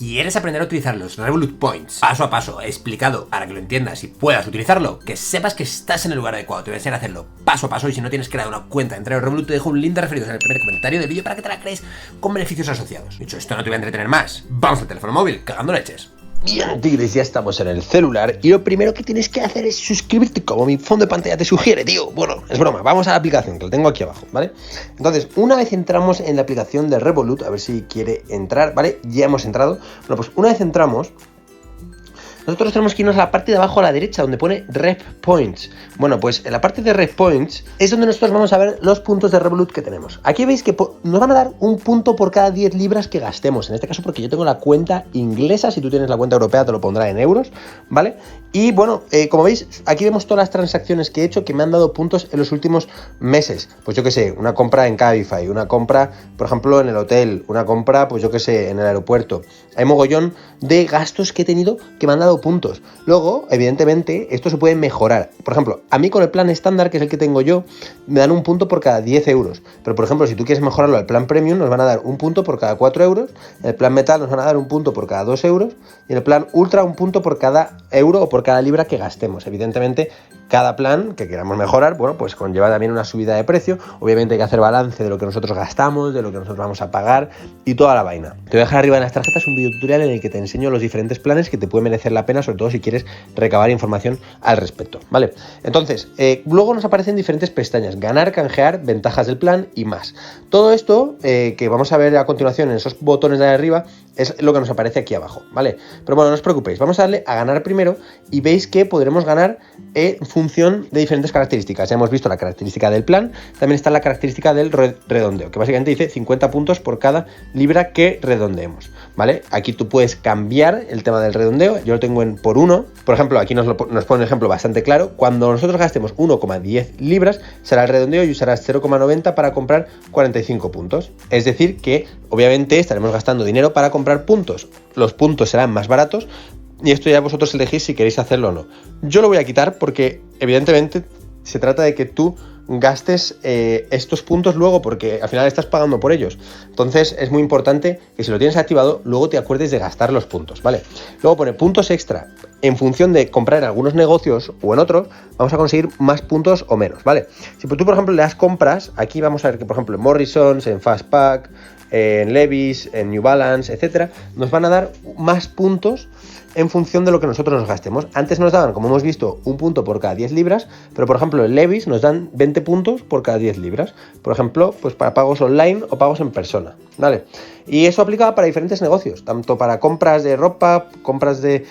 ¿Quieres aprender a utilizar los Revolut Points paso a paso, explicado para que lo entiendas y puedas utilizarlo? Que sepas que estás en el lugar adecuado. Te voy a enseñar a hacerlo paso a paso y si no tienes creado una cuenta dentro de Revolut te dejo un link de referidos en el primer comentario del vídeo para que te la crees con beneficios asociados. Dicho esto, no te voy a entretener más. Vamos al teléfono móvil, cagando leches. Bien, tigres, ya estamos en el celular y lo primero que tienes que hacer es suscribirte como mi fondo de pantalla te sugiere, tío. Bueno, es broma, vamos a la aplicación, que lo tengo aquí abajo, ¿vale? Entonces, una vez entramos en la aplicación de Revolut, a ver si quiere entrar, ¿vale? Ya hemos entrado. Bueno, pues una vez entramos, nosotros tenemos que irnos a la parte de abajo a la derecha donde pone Rep Points. Bueno, pues en la parte de Rep Points es donde nosotros vamos a ver los puntos de Revolut que tenemos. Aquí veis que nos van a dar un punto por cada 10 libras que gastemos. En este caso porque yo tengo la cuenta inglesa, si tú tienes la cuenta europea te lo pondrá en euros, ¿vale? Y bueno, como veis, aquí vemos todas las transacciones que he hecho que me han dado puntos en los últimos meses. Pues yo que sé, una compra en Cabify, una compra, por ejemplo, en el hotel, una compra, pues yo que sé, en el aeropuerto. Hay mogollón de gastos que he tenido que me han dado puntos. Luego, evidentemente, esto se puede mejorar. Por ejemplo, a mí con el plan estándar, que es el que tengo yo, me dan un punto por cada 10 euros. Pero, por ejemplo, si tú quieres mejorarlo al plan premium, nos van a dar un punto por cada 4 euros. En el plan metal nos van a dar un punto por cada 2 euros. Y en el plan ultra un punto por cada euro o por cada libra que gastemos. Evidentemente, cada plan que queramos mejorar, bueno, pues conlleva también una subida de precio. Obviamente hay que hacer balance de lo que nosotros gastamos, de lo que nosotros vamos a pagar y toda la vaina. Te voy a dejar arriba en las tarjetas un video tutorial en el que te enseño los diferentes planes que te pueden merecer la pena, sobre todo si quieres recabar información al respecto, ¿vale? Entonces, luego nos aparecen diferentes pestañas: ganar, canjear, ventajas del plan y más. Todo esto que vamos a ver a continuación en esos botones de arriba es lo que nos aparece aquí abajo, ¿vale? Pero bueno, no os preocupéis, vamos a darle a ganar primero y veis que podremos ganar en función de diferentes características. Ya hemos visto la característica del plan, también está la característica del redondeo, que básicamente dice 50 puntos por cada libra que redondeemos, ¿vale? Aquí tú puedes cambiar el tema del redondeo, yo lo tengo en por 1, por ejemplo, aquí nos pone un ejemplo bastante claro: cuando nosotros gastemos 1,10 libras, será el redondeo y usarás 0,90 para comprar 45 puntos. Es decir que, obviamente, estaremos gastando dinero para comprar puntos. Los puntos serán más baratos, y esto ya vosotros elegís si queréis hacerlo o no. Yo lo voy a quitar porque evidentemente se trata de que tú gastes estos puntos luego, porque al final estás pagando por ellos. Entonces es muy importante que si lo tienes activado, luego te acuerdes de gastar los puntos, ¿vale? Luego pone puntos extra. En función de comprar en algunos negocios o en otros, vamos a conseguir más puntos o menos, ¿vale? Si tú, por ejemplo, le das compras, aquí vamos a ver que, por ejemplo, en Morrisons, en Fastpack, en Levi's, en New Balance, etcétera, nos van a dar más puntos en función de lo que nosotros nos gastemos. Antes nos daban, como hemos visto, un punto por cada 10 libras, pero por ejemplo en Levi's nos dan 20 puntos por cada 10 libras. Por ejemplo, pues para pagos online o pagos en persona, ¿vale? Y eso aplica para diferentes negocios, tanto para compras de ropa, compras de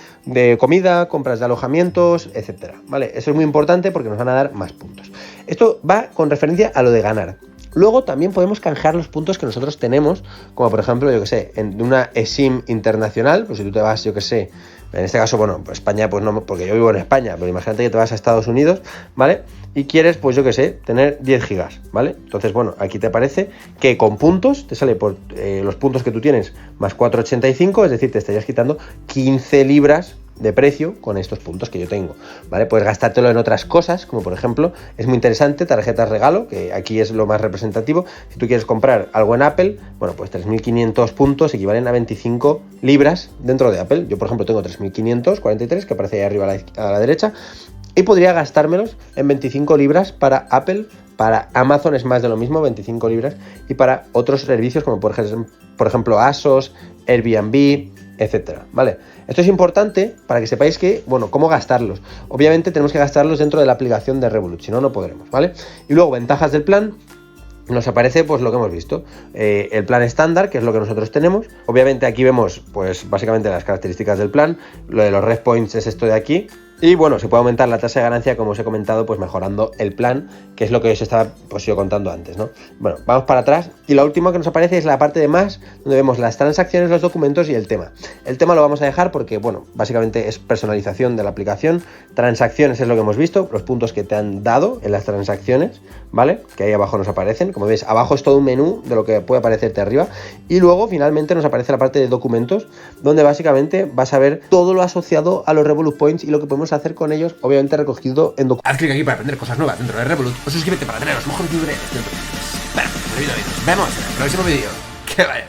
comida, compras de alojamientos, etcétera, ¿vale? Eso es muy importante porque nos van a dar más puntos. Esto va con referencia a lo de ganar. Luego también podemos canjear los puntos que nosotros tenemos, como por ejemplo, yo que sé, en una eSIM internacional, pues si tú te vas, yo que sé, en este caso, bueno, pues España, pues no, porque yo vivo en España, pero imagínate que te vas a Estados Unidos, ¿vale? Y quieres, pues yo que sé, tener 10 gigas, ¿vale? Entonces, bueno, aquí te aparece que con puntos te sale por los puntos que tú tienes más 4,85, es decir, te estarías quitando 15 libras de precio con estos puntos que yo tengo, ¿vale? Puedes gastártelo en otras cosas, como por ejemplo, es muy interesante, tarjetas regalo, que aquí es lo más representativo. Si tú quieres comprar algo en Apple, bueno, pues 3.500 puntos equivalen a 25 libras dentro de Apple. Yo, por ejemplo, tengo 3.543, que aparece ahí arriba a la derecha, y podría gastármelos en 25 libras para Apple. Para Amazon es más de lo mismo, 25 libras, y para otros servicios como por ejemplo ASOS, Airbnb, etcétera, ¿vale? Esto es importante para que sepáis que, bueno, cómo gastarlos. Obviamente tenemos que gastarlos dentro de la aplicación de Revolut, si no, no podremos, ¿vale? Y luego, ventajas del plan. Nos aparece pues lo que hemos visto, el plan estándar, que es lo que nosotros tenemos. Obviamente aquí vemos pues básicamente las características del plan. Lo de los Rep Points es esto de aquí. Y bueno, se puede aumentar la tasa de ganancia, como os he comentado, pues mejorando el plan, que es lo que os estaba pues yo contando antes, ¿no? Bueno, vamos para atrás y la última que nos aparece es la parte de más, donde vemos las transacciones, los documentos y el tema. El tema lo vamos a dejar porque, bueno, básicamente es personalización de la aplicación. Transacciones es lo que hemos visto, los puntos que te han dado en las transacciones, ¿vale? Que ahí abajo nos aparecen. Como veis, abajo es todo un menú de lo que puede aparecerte arriba. Y luego, finalmente, nos aparece la parte de documentos, donde básicamente vas a ver todo lo asociado a los Revolut Points y lo que podemos hacer con ellos, obviamente recogido en documentos. Haz clic aquí para aprender cosas nuevas dentro de Revolut o suscríbete para tener los mejores tutoriales dentro de... Bueno, nos vemos en el próximo vídeo. Que vaya.